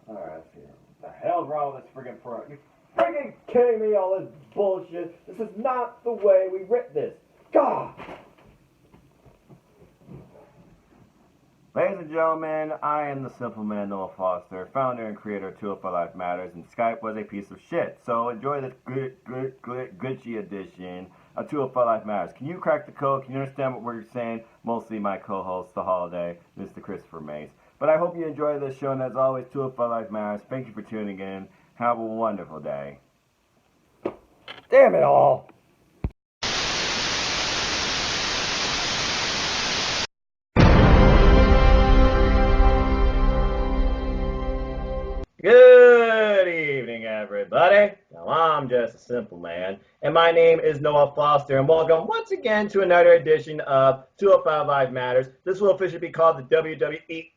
Alright, let's see. What the hell's wrong with this friggin' pro? You friggin' kidding me? All this bullshit. This is not the way we writ this. God! Ladies and gentlemen, I am the simple man Noah Foster, founder and creator of 205 Live Matters, and Skype was a piece of shit. So enjoy this glitchy edition of 205 Live Matters. Can you crack the code? Can you understand what we're saying? Mostly my co-host, the holiday, Mr. Christopher Mace. But I hope you enjoy this show, and as always, 205 Live Matters. Thank you for tuning in. Have a wonderful day. Damn it all! Good evening, everybody. Now, I'm just a simple man, and my name is Noah Foster, and welcome once again to another edition of 205 Live Matters. This will officially be called the WWE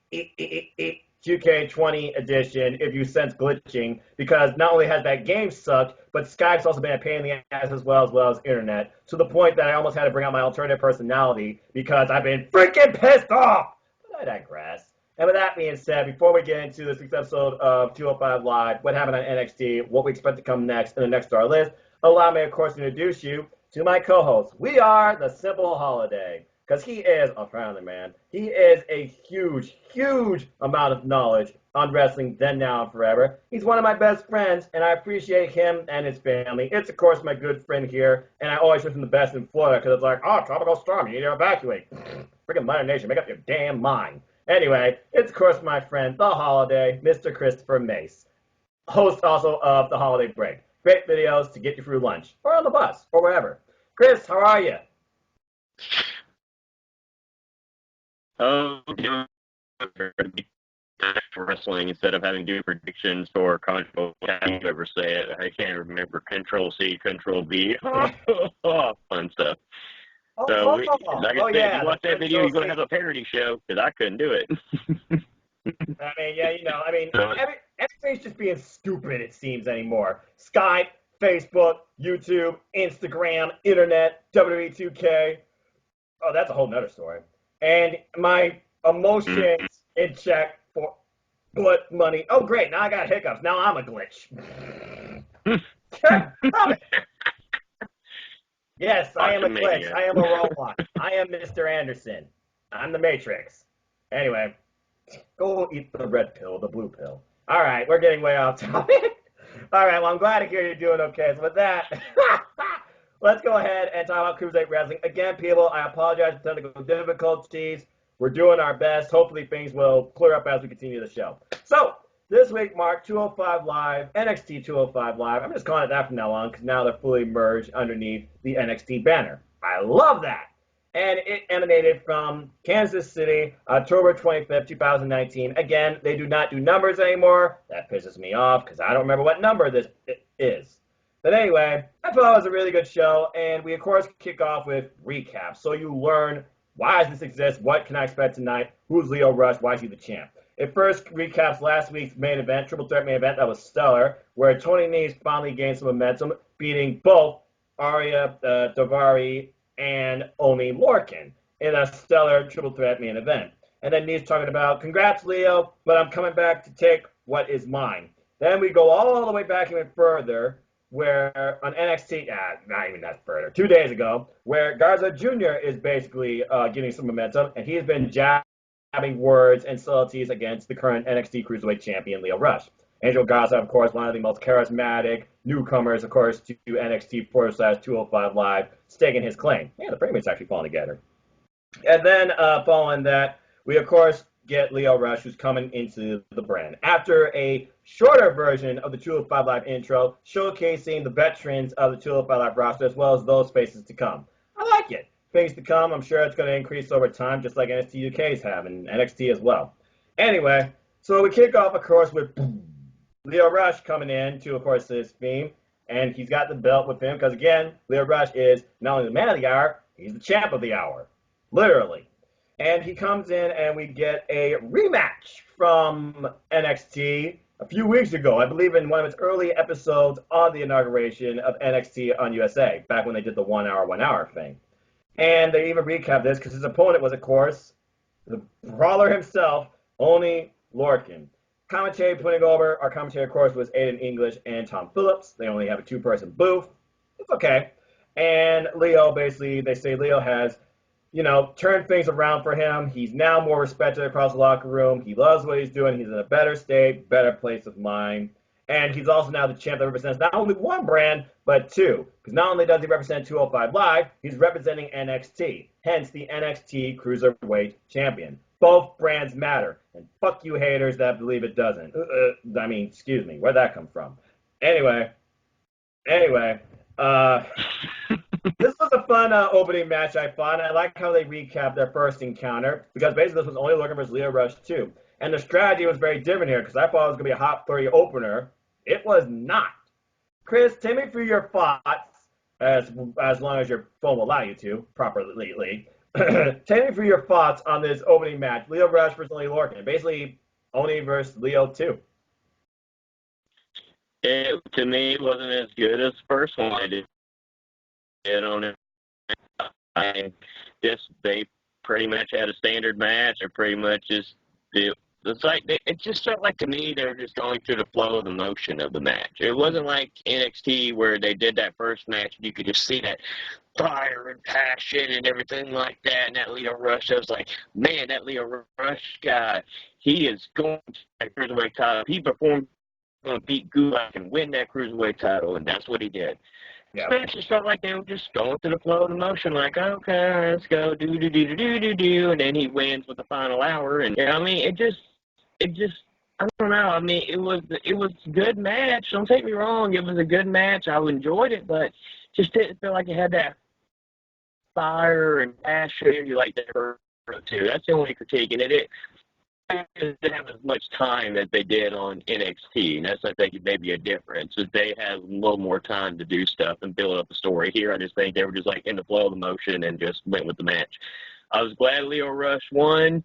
2K20 edition, if you sense glitching, because not only has that game sucked, but Skype's also been a pain in the ass as well as internet, to the point that I almost had to bring out my alternative personality because I've been freaking pissed off. But I digress. And with that being said, before we get into this week's episode of 205 Live, what happened on NXT, what we expect to come next, and the next to our list, allow me, of course, to introduce you to my co-host. We are the Simple Holiday, because he is a family man. He is a huge, huge amount of knowledge on wrestling then, now, and forever. He's one of my best friends, and I appreciate him and his family. It's, of course, my good friend here, and I always wish him the best in Florida, because it's like, oh, tropical storm, you need to evacuate. Freaking Mother Nation, make up your damn mind. Anyway, it's, of course, my friend, the holiday, Mr. Christopher Mace, host also of The Holiday Break. Great videos to get you through lunch, or on the bus, or wherever. Chris, how are you? Oh, for wrestling instead of having to do predictions for Control. How you ever say it? I can't remember. Control C, Control V. Fun stuff. So, like I said, if you watch that video, you're going to have a parody show, because I couldn't do it. I mean, yeah, everything's just being stupid, it seems, anymore. Skype, Facebook, YouTube, Instagram, Internet, WWE 2K. Oh, that's a whole nother story. And my emotions in check for blood money. Oh, great, now I got hiccups. Now I'm a glitch. Yes, I am a glitch. I am a robot. I am Mr. Anderson. I'm the Matrix. Anyway, go eat the red pill, the blue pill. All right, we're getting way off topic. All right, well, I'm glad to hear you're doing okay. So with that, let's go ahead and talk about Cruiserweight Wrestling. Again, people, I apologize for technical difficulties. We're doing our best. Hopefully, things will clear up as we continue the show. So, this week, Mark, 205 Live, NXT 205 Live. I'm just calling it that from now on because now they're fully merged underneath the NXT banner. I love that. And it emanated from Kansas City, October 25th, 2019. Again, they do not do numbers anymore. That pisses me off because I don't remember what number this is. But anyway, I thought it was a really good show, and we, of course, kick off with recaps. So you learn, why does this exist? What can I expect tonight? Who's Lio Rush? Why is he the champ? It first recaps last week's main event, triple threat main event, that was stellar, where Tony Nese finally gained some momentum, beating both Arya Daivari and Oni Lorcan in a stellar triple threat main event. And then Nese talking about, congrats, Leo, but I'm coming back to take what is mine. Then we go all the way back even further, where on NXT, not even that further, 2 days ago, where Garza Jr. is basically getting some momentum, and he's been jabbing words and subtleties against the current NXT Cruiserweight Champion, Lio Rush. Angel Garza, of course, one of the most charismatic newcomers, of course, to NXT /205 Live, staking his claim. Yeah, the frame is actually falling together. And then following that, we, of course, get Lio Rush, who's coming into the brand. After a shorter version of the 205 Live intro, showcasing the veterans of the 205 Live roster, as well as those faces to come. I like it. Things to come. I'm sure it's going to increase over time, just like NXT UK's have, and NXT as well. Anyway, so we kick off, of course, with Lio Rush coming in to, of course, his theme, and he's got the belt with him, because, again, Lio Rush is not only the man of the hour, he's the champ of the hour. Literally. And he comes in, and we get a rematch from NXT a few weeks ago, I believe in one of its early episodes on the inauguration of NXT on USA, back when they did the 1 hour, 1 hour thing. And they even recapped this because his opponent was, of course, the brawler himself, Oni Lorcan. Commentary putting over our commentary, of course, was Aiden English and Tom Phillips. They only have a two-person booth. It's okay. And Leo, basically, they say Leo has, turned things around for him. He's now more respected across the locker room. He loves what he's doing. He's in a better state, better place of mind. And he's also now the champ that represents not only one brand, but two. Because not only does he represent 205 Live, he's representing NXT. Hence the NXT Cruiserweight Champion. Both brands matter. And fuck you haters that believe it doesn't. Excuse me. Where'd that come from? Anyway. This was a fun opening match, I thought. I like how they recapped their first encounter, because basically this was only Lorcan versus Leo Rush 2. And the strategy was very different here, because I thought it was going to be a hot 30 opener. It was not. Chris, take me through your thoughts, as long as your phone will allow you to, properly. Take me through your thoughts on this opening match. Leo Rush versus Oney Lorcan. Basically, Oney versus Leo 2. To me, it wasn't as good as the first one I did on it. They pretty much had a standard match, or pretty much just it's like it just felt like to me they were just going through the flow of the motion of the match. It wasn't like NXT where they did that first match and you could just see that fire and passion and everything like that. And that Leo Rush, I was like, man, that Leo Rush guy, he is going to that cruiserweight title. He performed going to beat Gulak and win that cruiserweight title, and that's what he did. Yeah. It just felt like they were just going through the flow of the motion, like, okay, let's go, do, and then he wins with the final hour, and I mean, it just, I don't know. I mean, it was a good match. Don't take me wrong, it was a good match. I enjoyed it, but just didn't feel like it had that fire and passion you like that too. That's the only critique, and it didn't have as much time as they did on NXT, and that's, I think, maybe a difference. Is they have a little more time to do stuff and build up a story. Here, I just think they were just like in the flow of the motion and just went with the match. I was glad Leo Rush won,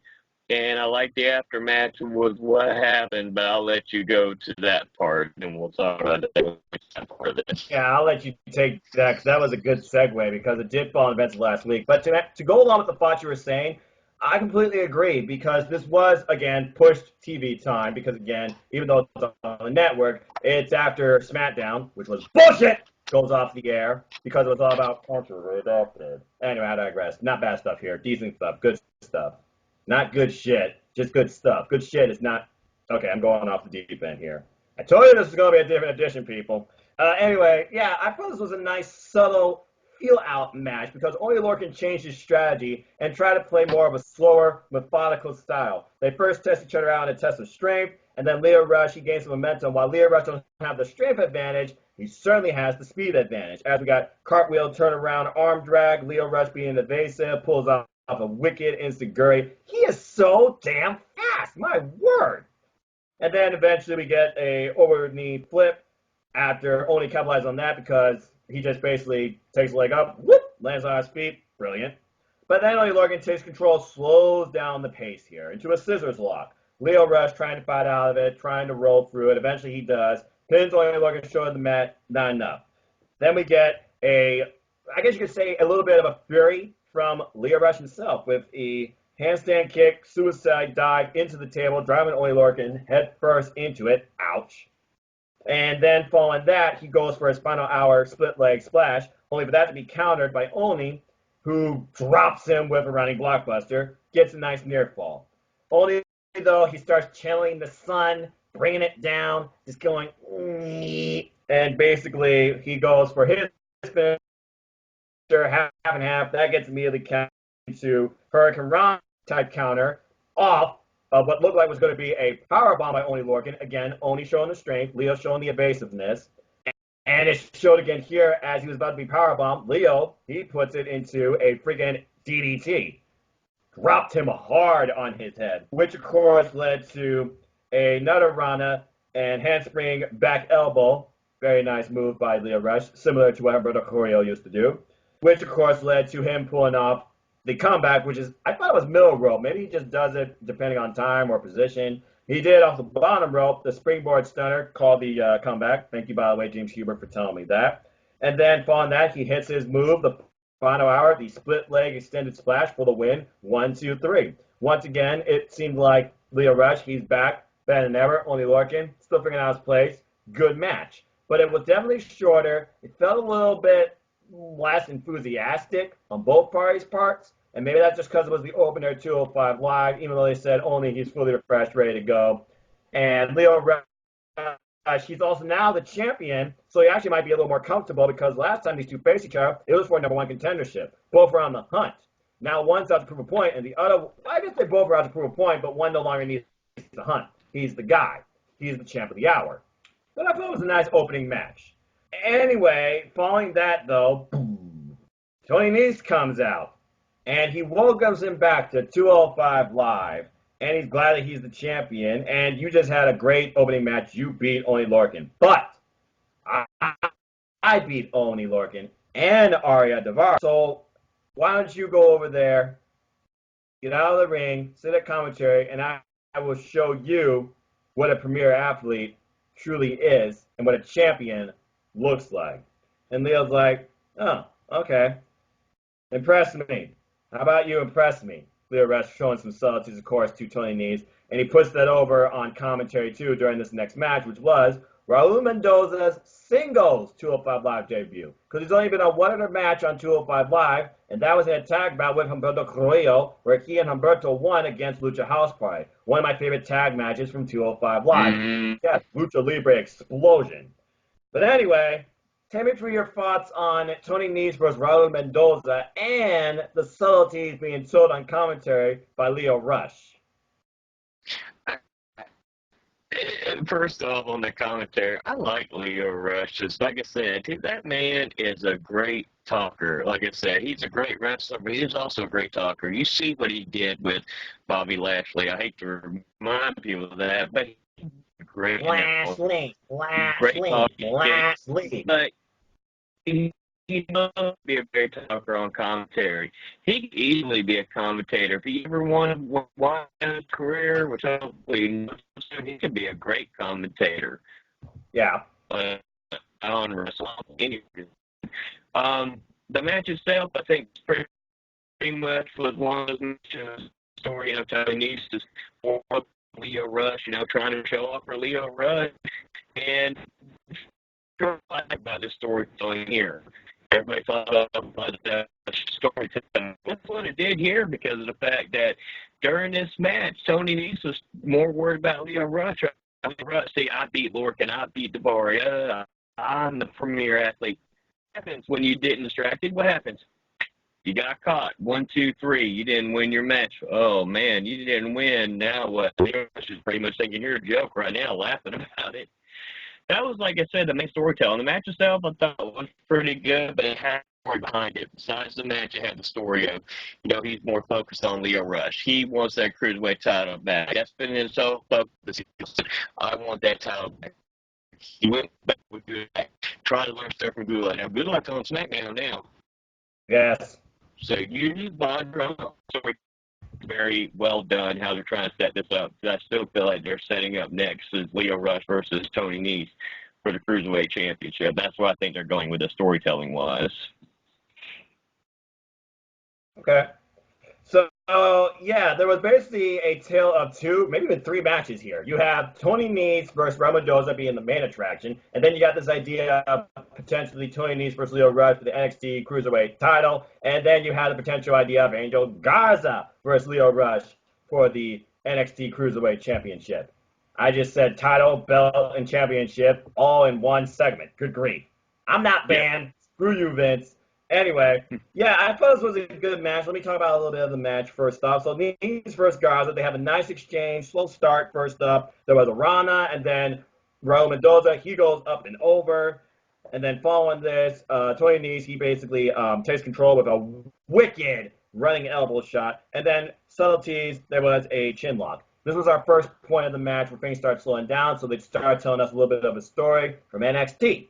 and I like the aftermatch was what happened, but I'll let you go to that part, and we'll talk about that part of this. Yeah, I'll let you take that, because that was a good segue, because it did fall on events last week. But to go along with the thoughts you were saying, I completely agree, because this was, again, pushed TV time, because, again, even though it's on the network, it's after SmackDown, which was bullshit, goes off the air, because it was all about redacted. Anyway, I digress. Not bad stuff here. Decent stuff. Good stuff. Not good shit. Just good stuff. Good shit is not... Okay, I'm going off the deep end here. I told you this was going to be a different edition, people. Anyway, yeah, I thought this was a nice, subtle feel-out match, because Oney Lorcan changed his strategy and tried to play more of a slower, methodical style. They first test each other out in a test of strength, and then Leo Rush, he gains some momentum. While Leo Rush doesn't have the strength advantage, he certainly has the speed advantage. As we got cartwheel, turnaround, arm drag, Leo Rush being evasive, pulls off a wicked enziguri. He is so damn fast, my word! And then eventually we get a over-knee flip after Oney capitalizes on that, because he just basically takes a leg up, whoop, lands on his feet. Brilliant. But then Oney Lorcan takes control, slows down the pace here into a scissors lock. Leo Rush trying to fight out of it, trying to roll through it. Eventually he does. Pins Oney Lorcan, showing the mat, not enough. Then we get I guess you could say, a little bit of a fury from Leo Rush himself with a handstand kick, suicide dive into the table, driving Oney Lorcan head first into it. Ouch. And then following that, he goes for his final hour split leg splash, only for that to be countered by Oney, who drops him with a running blockbuster, gets a nice near fall. Oney, though, he starts channeling the sun, bringing it down, just going, and basically he goes for his finisher, half and half. That gets immediately counted to Hurricane Ron type counter off of what looked like was going to be a powerbomb by Oney Lorcan. Again, Oney showing the strength, Leo showing the evasiveness. And it showed again here as he was about to be powerbombed. Leo, he puts it into a freaking DDT. Dropped him hard on his head, which of course led to another Rana and handspring back elbow. Very nice move by Leo Rush, similar to what Humberto Carrillo used to do. Which of course led to him pulling off the comeback, which is, I thought it was middle rope. Maybe he just does it depending on time or position. He did off the bottom rope, the springboard stunner, called the comeback. Thank you, by the way, James Hubert, for telling me that. And then following that, he hits his move, the final hour, the split leg extended splash for the win. 1, 2, 3. Once again, it seemed like Leo Rush, he's back better than ever. Only Lorcan, still figuring out his place. Good match. But it was definitely shorter. It felt a little bit less enthusiastic on both parties' parts. And maybe that's just because it was the opener 205 Live, even though they said only he's fully refreshed, ready to go. And Lio Rush, he's also now the champion, so he actually might be a little more comfortable because last time these two faced each other, it was for number one contendership. Both were on the hunt. Now one's out to prove a point, and the other, I guess they both were out to prove a point, but one no longer needs to hunt. He's the guy. He's the champ of the hour. But I thought it was a nice opening match. Anyway, following that, though, Tony Nese comes out, and he welcomes him back to 205 Live, and he's glad that he's the champion, and you just had a great opening match. You beat Only Lorcan. But I beat Only Lorcan and Arya Devar. So why don't you go over there, get out of the ring, sit at commentary, and I will show you what a premier athlete truly is and what a champion looks like. And Leo's like, oh, okay. Impress me. How about you impress me? Lio Rush showing some subtleties, of course, to Tony Nese. And he puts that over on commentary, too, during this next match, which was Raul Mendoza's singles 205 Live debut. Because he's only been on one other match on 205 Live, and that was in a tag bout with Humberto Carrillo, where he and Humberto won against Lucha House Party. One of my favorite tag matches from 205 Live. Yes, Lucha Libre explosion. But anyway, take me through your thoughts on Tony Nese versus Raul Mendoza and the subtleties being told on commentary by Lio Rush. First off, on the commentary, I like Lio Rush. Just like I said, that man is a great talker. Like I said, he's a great wrestler, but he's also a great talker. You see what he did with Bobby Lashley. I hate to remind people of that, but he's great. Lashley. But he must be a great talker on commentary. He could easily be a commentator. If he ever wanted to wind his career, which hopefully he could be a great commentator. Yeah. On wrestling. The match itself, I think, pretty much was one of those matches, story of Tony Nese just for Lio Rush, trying to show off for Lio Rush. And about this storytelling here. Everybody thought about that storytelling. That's what it did here because of the fact that during this match, Tony Nese was more worried about Lio Rush. See, I beat Lorcan, I beat Devar. I'm the premier athlete. What happens when you get distracted? What happens? You got caught. 1, 2, 3. You didn't win your match. Oh, man, you didn't win. Now what? Lio Rush is pretty much thinking you're a joke right now, laughing about it. That was, like I said, the main storytelling. The match itself, I thought was pretty good, but it had a story behind it. Besides the match, it had the story of, he's more focused on Lio Rush. He wants that cruiserweight title back. That's been his whole focus. I want that title back. He went back with Gulak, trying to learn stuff from Gulak. Now, Gulak's on SmackDown now. Yes. So you need Bond story. Very well done how they're trying to set this up. I still feel like they're setting up next is Lio Rush versus Tony Nese for the Cruiserweight Championship. That's why I think they're going with the storytelling-wise. Okay. So, yeah, there was basically a tale of two, maybe even three matches here. You have Tony Nese versus Raul Mendoza being the main attraction, and then you got this idea of potentially Tony Nese versus Lio Rush for the NXT Cruiserweight title, and then you had the potential idea of Angel Garza versus Lio Rush for the NXT Cruiserweight Championship. I just said title, belt, and championship all in one segment. Good grief. I'm not banned. Yeah. Screw you, Vince. Anyway, yeah, I thought this was a good match. Let me talk about a little bit of the match first off. So Nese versus Garza, they have a nice exchange, slow start first up. There was a Rana, and then Raul Mendoza, he goes up and over. And then following this, Tony Nese, he basically takes control with a wicked running elbow shot. And then subtleties, there was a chin lock. This was our first point of the match where things start slowing down, so they start telling us a little bit of a story from NXT.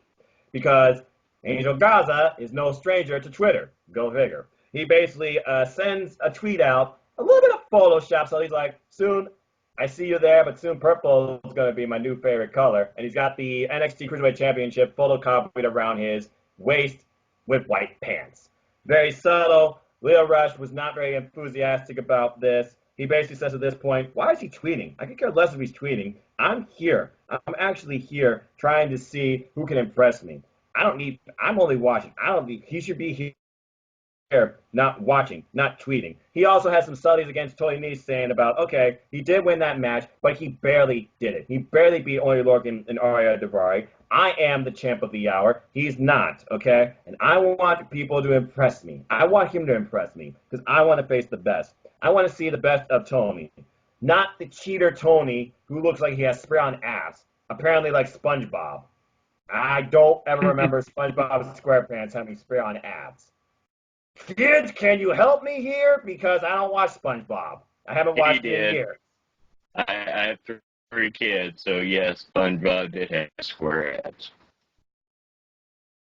Because Angel Garza is no stranger to Twitter. Go figure. He basically sends a tweet out, a little bit of Photoshop, so he's like, soon, I see you there, but soon purple is going to be my new favorite color. And he's got the NXT Cruiserweight Championship photocopied around his waist with white pants. Very subtle. Lio Rush was not very enthusiastic about this. he basically says at this point, why is he tweeting? I could care less if he's tweeting. I'm here. I'm actually here trying to see who can impress me. I'm only watching. He should be here not watching, not tweeting. He also has some studies against Tony Nese saying about, okay, he did win that match, but he barely did it. He barely beat Oney Lorcan and Arya Daivari. I am the champ of the hour. He's not, okay? And I want people to impress me. I want him to impress me because I want to face the best. I want to see the best of Tony. Not the cheater Tony who looks like he has spray on abs, apparently like SpongeBob. I don't ever remember SpongeBob SquarePants having spray on abs. Kids, can you help me here? Because I don't watch SpongeBob. I haven't watched it in years. I have three kids, so yes, SpongeBob did have square abs.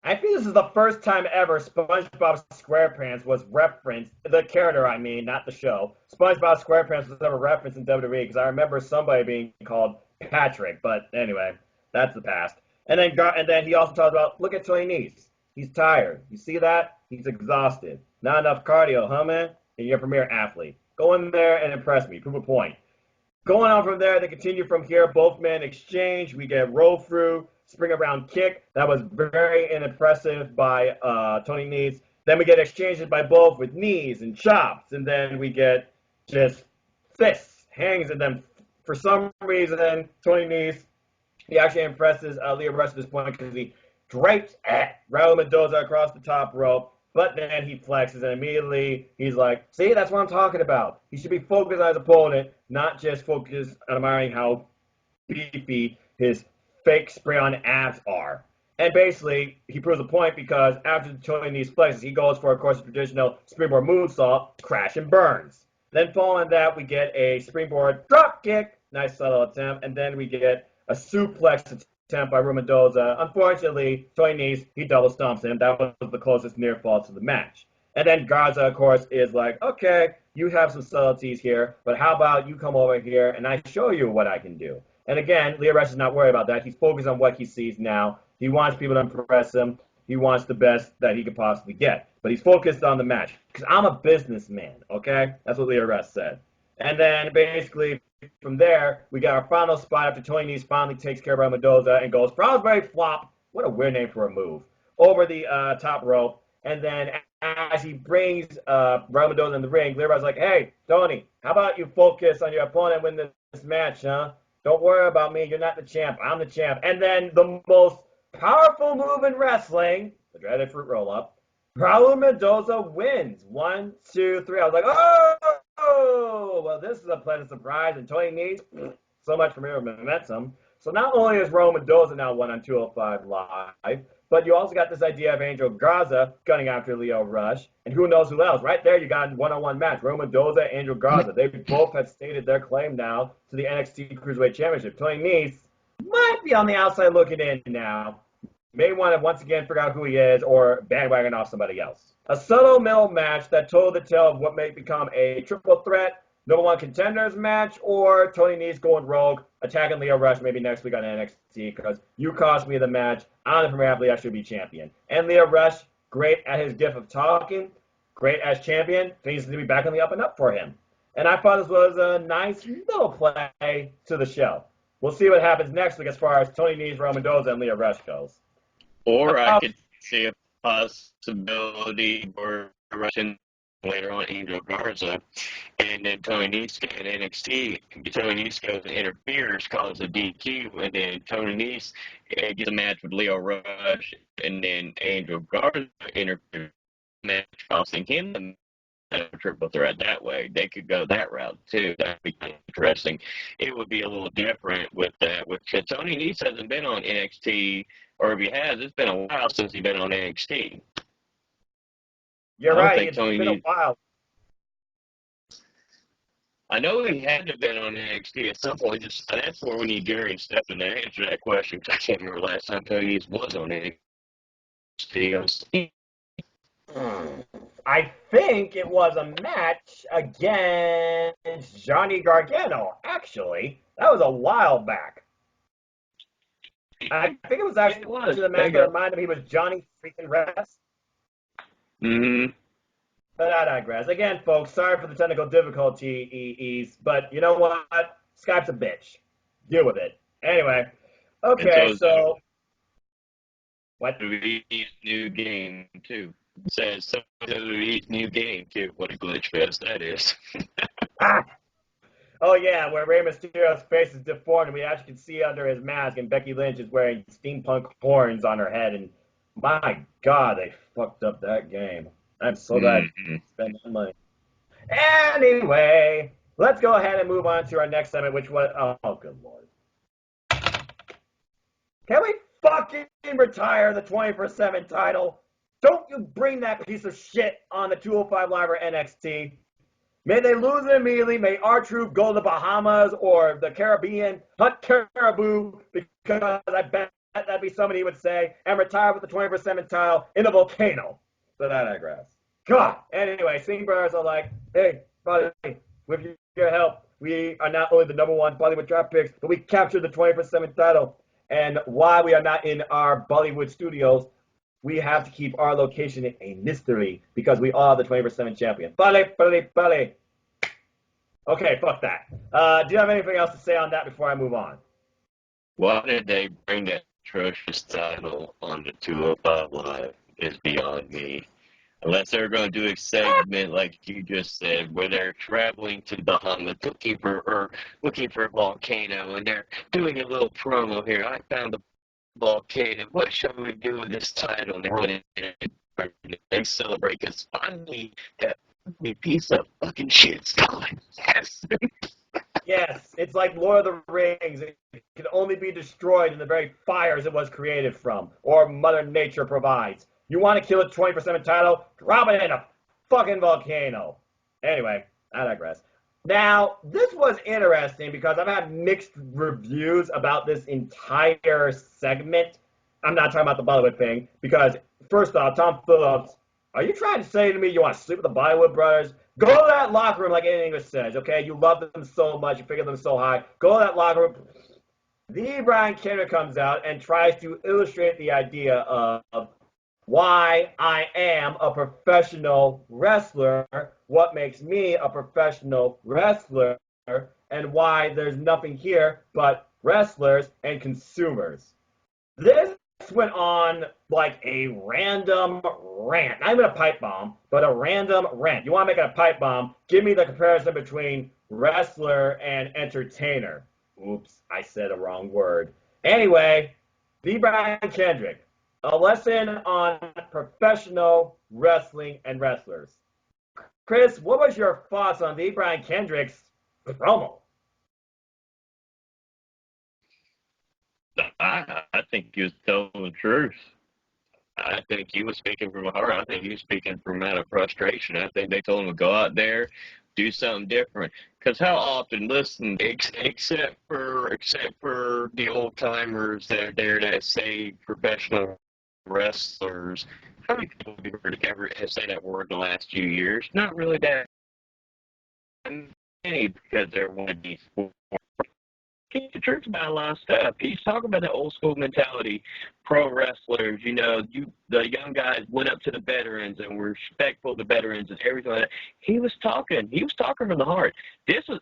I feel this is the first time ever SpongeBob SquarePants was referenced, the character I mean, not the show. SpongeBob SquarePants was ever referenced in WWE because I remember somebody being called Patrick, but anyway, that's the past. And then he also talks about, look at Tony Nese. He's tired. You see that? He's exhausted. Not enough cardio, huh, man? And you're a premier athlete. Go in there and impress me. Prove a point. Going on from there, they continue from here. Both men exchange. We get roll through, spring around kick. That was very impressive by Tony Nese. Then we get exchanges by both with knees and chops. And then we get just fists, hangs, and then for some reason, Tony Nese, he actually impresses Leo Rush at this point because he drapes Raul Mendoza across the top rope. But then he flexes and immediately he's like, see, that's what I'm talking about. He should be focused on his opponent, not just focused on admiring how beefy his fake spray-on abs are. And basically, he proves a point because after Tony Nese flexes, he goes for, of course, a traditional springboard moonsault, crash and burns. Then following that, we get a springboard drop kick, nice subtle attempt, and then we get a suplex attempt by Mendoza. Unfortunately, Tony Nese, he double stomps him. That was the closest near fall to the match. And then Garza, of course, is like, okay, you have some subtleties here, but how about you come over here and I show you what I can do? And again, Leo Rush is not worried about that. He's focused on what he sees now. He wants people to impress him. He wants the best that he could possibly get. But he's focused on the match. Because I'm a businessman, okay? That's what Leo Rush said. And then basically from there, we got our final spot after Tony Nese finally takes care of Mendoza and goes Frosberry Flop. What a weird name for a move. Over the top rope. And then as he brings Raul Mendoza in the ring, Leo Rush is like, hey, Tony, how about you focus on your opponent and win this match, huh? Don't worry about me. You're not the champ. I'm the champ. And then the most powerful move in wrestling, the dreaded fruit roll-up, Raul Mendoza wins. 1, 2, 3. I was like, oh, well, this is a pleasant surprise. And Tony Nese, so much for momentum. So not only is Raul Mendoza now won on 205 Live, but you also got this idea of Angel Garza gunning after Leo Rush. And who knows who else. Right there, you got a one-on-one match. Raul Mendoza, Angel Garza. They both have stated their claim now to the NXT Cruiserweight Championship. Tony Nese might be on the outside looking in now. May want to once again figure out who he is or bandwagon off somebody else. A subtle middle match that told the tale of what may become a triple threat number one contenders match, or Tony Nese going rogue, attacking Leo Rush maybe next week on NXT because you cost me the match. I'm the premier athlete. I should be champion. And Leo Rush, great at his gift of talking, great as champion. Needs to be back on the up and up for him. And I thought this was a nice little play to the show. We'll see what happens next week as far as Tony Nese, Raul Mendoza, and Leo Rush goes. Or I could see a possibility for Russian later on Angel Garza, and then Tony Nese in NXT. Tony Nese goes and interferes, calls a DQ, and then Tony Nese gets a match with Leo Rush, and then Angel Garza interferes, match costing him a triple threat that way. They could go that route too. That'd be interesting. It would be a little different with that. With Tony Nese hasn't been on NXT, or if he has, it's been a while since he's been on NXT. You're right. It's been a while. I know he had to have been on NXT at some point. That's where we need Jerry and Stephen to answer that question. I can't remember last time Tony Nese was on NXT. I think it was a match against Johnny Gargano, actually. That was a while back. I think it was actually the match that reminded me he was Johnny freaking Rest. Mm-hmm. But I digress. Again, folks, sorry for the technical difficulties, but you know what? Skype's a bitch. Deal with it. Anyway, And okay, so so what? WWE's new game too. It says so WWE's new game too. What a glitch fest that is. Ah! Oh yeah, where Rey Mysterio's face is deformed, and we actually can see under his mask, and Becky Lynch is wearing steampunk horns on her head, and my God, they fucked up that game. I'm so glad Mm-hmm. I spent that money. Anyway, let's go ahead and move on to our next segment, which was oh good lord. Can we fucking retire the 24/7 title? Don't you bring that piece of shit on the 205 Live or NXT. May they lose it immediately. May R-Truth go to the Bahamas or the Caribbean, hunt caribou, because I bet that'd be somebody would say, and retire with the 24/7 title in a volcano. But I digress. God. Anyway, Singh Brothers are like, hey, buddy, with your help, we are not only the #1 Bollywood draft picks, but we captured the 24/7 title. And while we are not in our Bollywood studios, we have to keep our location a mystery because we are the 24/7 champion. Bale. Okay, fuck that. Do you have anything else to say on that before I move on? Why did they bring that atrocious title on the 205 Live is beyond me. Unless they're going to do a segment like you just said, where they're traveling to Bahamas looking for a volcano, and they're doing a little promo here. I found a volcano. What shall we do with this title? And they celebrate because finally that piece of fucking shit's gone. Yes. Yes, it's like Lord of the Rings. It can only be destroyed in the very fires it was created from, or Mother Nature provides. You want to kill a 20% title? Drop it in a fucking volcano. Anyway, I digress. Now, this was interesting because I've had mixed reviews about this entire segment. I'm not talking about the Bollywood thing because, first off, Tom Phillips, are you trying to say to me you want to sleep with the Bollywood brothers? Go to that locker room like English says, okay? You love them so much, you figure them so high. Go to that locker room. The Brian Kendrick comes out and tries to illustrate the idea of why I am a professional wrestler, what makes me a professional wrestler, and why there's nothing here but wrestlers and consumers. This went on like a random rant. Not even a pipe bomb, but a random rant. You want to make it a pipe bomb? Give me the comparison between wrestler and entertainer. Oops, I said a wrong word. Anyway, the Brian Kendrick, a lesson on professional wrestling and wrestlers. Chris, what was your thoughts on the Brian Kendrick's promo? I think he was telling the truth. I think he was speaking from the heart. I think he was speaking from out of frustration. I think they told him to go out there, do something different. Because how often, listen, except for the old timers that are there that say professional wrestlers, how many people have you heard ever say that word in the last few years? Not really that many, because they're one of these the truth about a lot of stuff. He's talking about the old school mentality. Pro wrestlers, the young guys went up to the veterans and were respectful to veterans and everything like that. He was talking from the heart. This was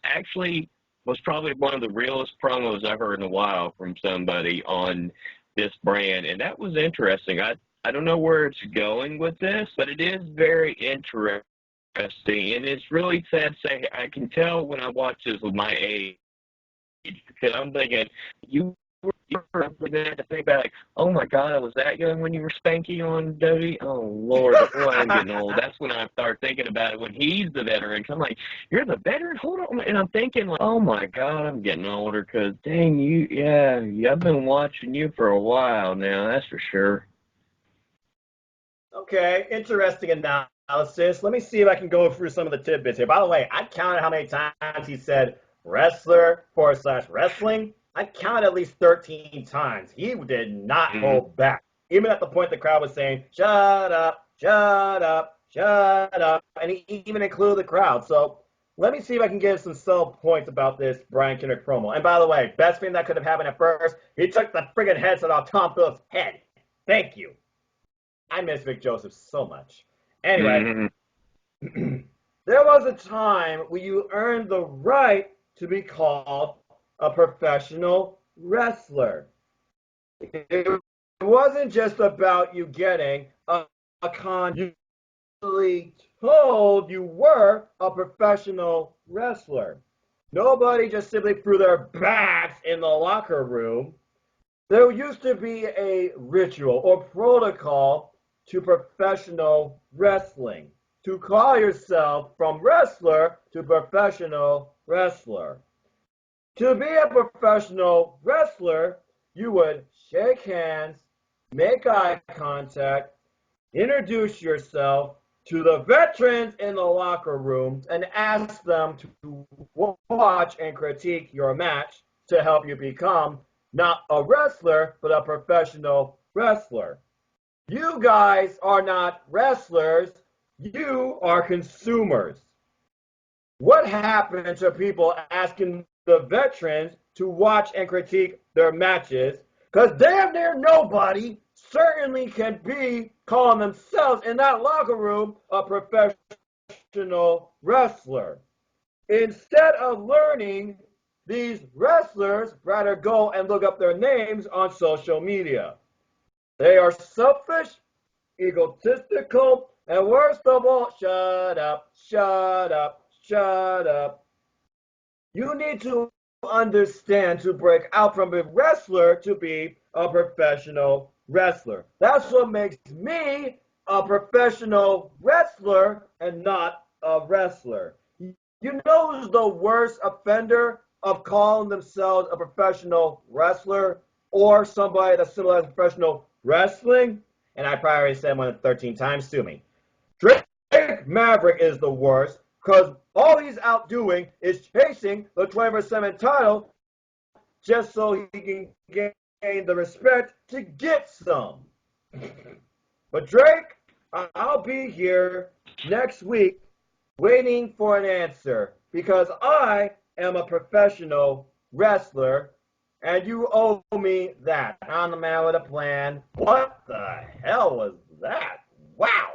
probably one of the realest promos I've heard in a while from somebody on this brand, and that was interesting. I don't know where it's going with this, but it is very interesting, and it's really sad to say. I can tell when I watch this with my age, because I'm thinking, you were going to think about, like, oh my God, I was that young when you were Spanky on Dodie? Oh Lord, boy, I'm getting old. That's when I start thinking about it, when he's the veteran. I'm like, you're the veteran? Hold on. And I'm thinking, like, oh my God, I'm getting older because, dang, I've been watching you for a while now, that's for sure. Okay, interesting analysis. Let me see if I can go through some of the tidbits here. By the way, I counted how many times he said wrestler / wrestling. I counted at least 13 times. He did not hold back. Even at the point the crowd was saying, shut up, shut up, shut up. And he even included the crowd. So let me see if I can give some subtle points about this Brian Kendrick promo. And by the way, best thing that could have happened at first, he took the friggin' headset off Tom Phillips' head. Thank you. I miss Vic Joseph so much. Anyway, There was a time when you earned the right to be called a professional wrestler. It wasn't just about you getting a con. You actually told you were a professional wrestler. Nobody just simply threw their bats in the locker room. There used to be a ritual or protocol to professional wrestling. To call yourself from wrestler to professional wrestler. To be a professional wrestler, you would shake hands, make eye contact, introduce yourself to the veterans in the locker rooms, and ask them to watch and critique your match to help you become not a wrestler, but a professional wrestler. You guys are not wrestlers, you are consumers. What happened to people asking the veterans to watch and critique their matches? Because damn near nobody certainly can be calling themselves in that locker room a professional wrestler. Instead of learning, these wrestlers rather go and look up their names on social media. They are selfish, egotistical, and worst of all, shut up, shut up, shut up. You need to understand to break out from a wrestler to be a professional wrestler. That's what makes me a professional wrestler and not a wrestler. You know who's the worst offender of calling themselves a professional wrestler or somebody that's similar to professional wrestling? And I probably already said one 13 times, sue me. Drake Maverick is the worst because all he's out doing is chasing the 24/7 title just so he can gain the respect to get some. But Drake, I'll be here next week waiting for an answer because I am a professional wrestler and you owe me that. I'm the man with a plan. What the hell was that? Wow.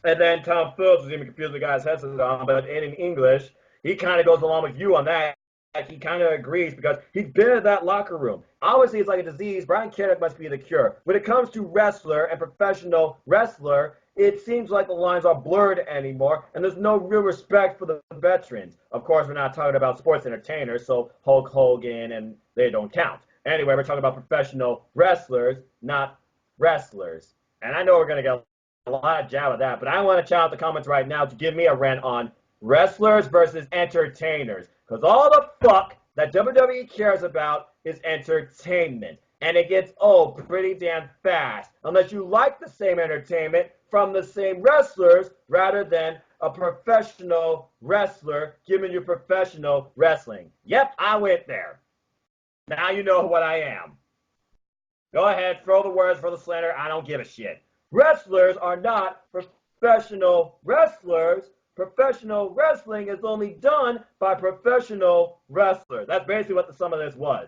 And then Tom Phillips was even confused the guy's headset on, but in English, he kind of goes along with you on that. He kind of agrees because he's been in that locker room. Obviously, it's like a disease. Brian Kendrick must be the cure. When it comes to wrestler and professional wrestler, it seems like the lines are blurred anymore, and there's no real respect for the veterans. Of course, we're not talking about sports entertainers, so Hulk Hogan and they don't count. Anyway, we're talking about professional wrestlers, not wrestlers. And I know we're going to get a lot of jab at that, but I want to shout out the comments right now to give me a rant on wrestlers versus entertainers. Because all the fuck that WWE cares about is entertainment. And it gets old pretty damn fast. Unless you like the same entertainment from the same wrestlers rather than a professional wrestler giving you professional wrestling. Yep, I went there. Now you know what I am. Go ahead, throw the words for the slander. I don't give a shit. Wrestlers are not professional wrestlers. Professional wrestling is only done by professional wrestlers. That's basically what the sum of this was.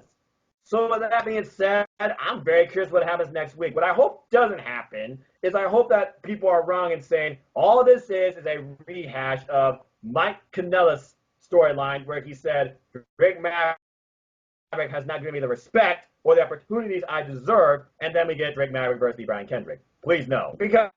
So with that being said, I'm very curious what happens next week. What I hope doesn't happen is I hope that people are wrong in saying all this is a rehash of Mike Kanellis' storyline where he said, Drake Maverick has not given me the respect or the opportunities I deserve, and then we get Drake Maverick versus Brian Kendrick. Please no. Because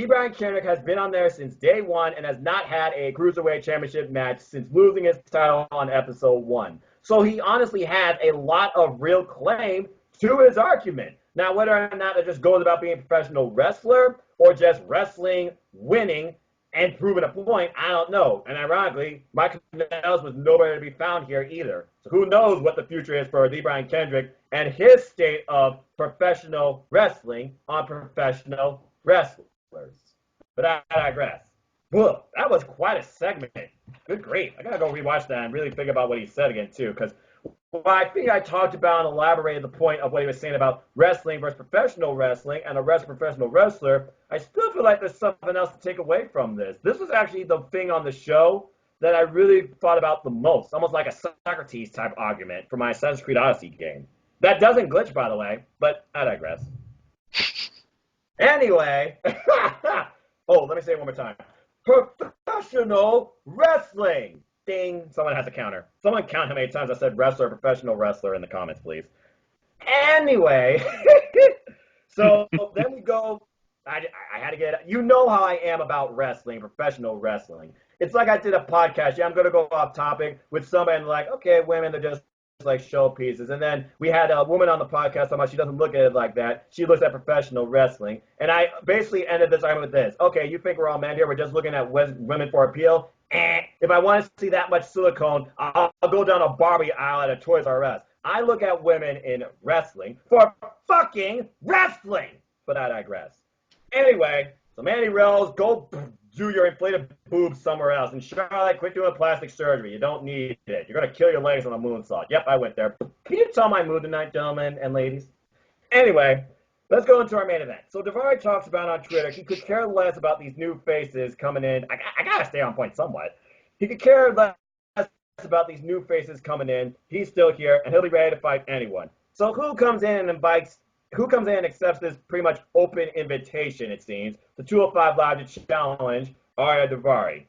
Brian Kendrick has been on there since day one and has not had a Cruiserweight Championship match since losing his title on episode 1. So he honestly has a lot of real claim to his argument. Now, whether or not it just goes about being a professional wrestler or just wrestling, winning, and proving a point, I don't know. And ironically, Michael Kanellis was nowhere to be found here either. So who knows what the future is for Brian Kendrick and his state of professional wrestling on professional wrestlers. But I digress. Whoa, that was quite a segment. Good grief. I gotta go rewatch that and really think about what he said again too, because I think I talked about and elaborated the point of what he was saying about wrestling versus professional wrestling and a professional wrestler. I still feel like there's something else to take away from this. This was actually the thing on the show that I really thought about the most, almost like a Socrates type argument for my Assassin's Creed Odyssey game. That doesn't glitch, by the way, but I digress. Anyway, Oh, let me say it one more time. Professional wrestling. Ding. Someone has a counter. Someone count how many times I said wrestler, professional wrestler in the comments, please. Anyway, so then we go. I had to get it. You know how I am about wrestling, professional wrestling. It's like I did a podcast. Yeah, I'm going to go off topic with somebody and like, okay, women, they're just like showpieces. And then we had a woman on the podcast talking about she doesn't look at it like that. She looks at professional wrestling. And I basically ended this argument with this. Okay, you think we're all men here. We're just looking at women for appeal. If I want to see that much silicone, I'll go down a Barbie aisle at a Toys R Us. I look at women in wrestling for fucking wrestling. But I digress. Anyway, so Mandy Rose, go do your inflated boobs somewhere else. And Charlotte, quit doing plastic surgery. You don't need it. You're going to kill your legs on a moonsault. Yep, I went there. Can you tell my mood tonight, gentlemen and ladies? Anyway, let's go into our main event. So Daivari talks about on Twitter, he could care less about these new faces coming in. I got to stay on point somewhat. He could care less about these new faces coming in. He's still here, and he'll be ready to fight anyone. So who comes in and accepts this pretty much open invitation, it seems, the 205 Live to challenge Arya Daivari?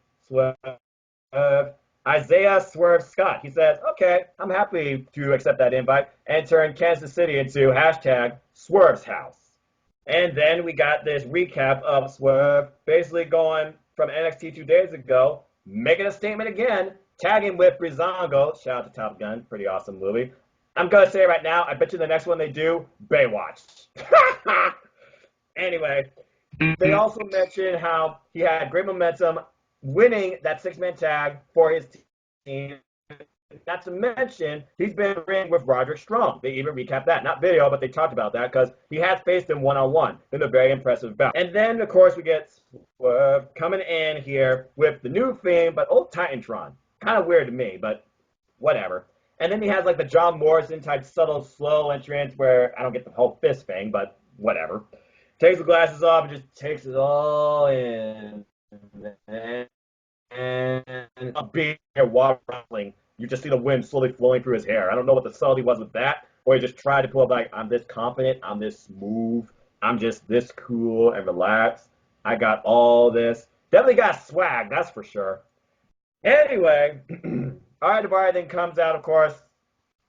Isaiah Swerve Scott. He says, okay, I'm happy to accept that invite and turn Kansas City into hashtag Swerve's house. And then we got this recap of Swerve basically going from NXT 2 days ago, making a statement again, tagging with Breezango. Shout out to Top Gun, pretty awesome movie. I'm going to say right now, I bet you the next one they do, Baywatch. Anyway, they also mentioned how he had great momentum winning that six-man tag for his team. Not to mention, he's been in the ring with Roderick Strong. They even recapped that. Not video, but they talked about that because he has faced him one-on-one in a very impressive bout. And then, of course, we get Swerve coming in here with the new theme, but old Titantron. Kind of weird to me, but whatever. And then he has like the John Morrison type subtle, slow entrance where I don't get the whole fist thing, but whatever. Takes the glasses off and just takes it all in. And being here water wrestling, you just see the wind slowly flowing through his hair. I don't know what the subtlety was with that, or he just tried to pull up like, I'm this confident, I'm this smooth, I'm just this cool and relaxed. I got all this. Definitely got swag, that's for sure. Anyway, Arya Daivari then comes out, of course,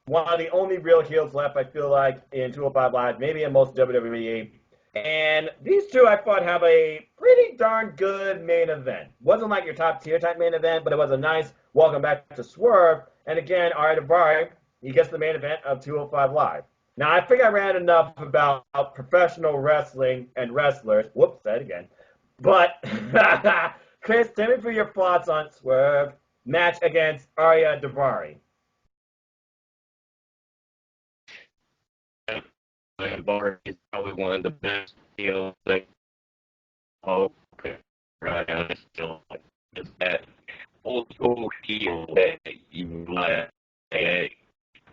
one of the only real heels left, I feel like, in 205 Live, maybe in most WWE. And these two, I thought, have a pretty darn good main event. Wasn't like your top tier type main event, but it was a nice welcome back to Swerve. And again, Arya Daivari, he gets the main event of 205 Live. Now, I think I ran enough about professional wrestling and wrestlers. Whoops, said again. But, Chris, tell me for your thoughts on Swerve match against Arya Daivari. Bar is probably one of the best deals that right now is still like just that old school heel that you like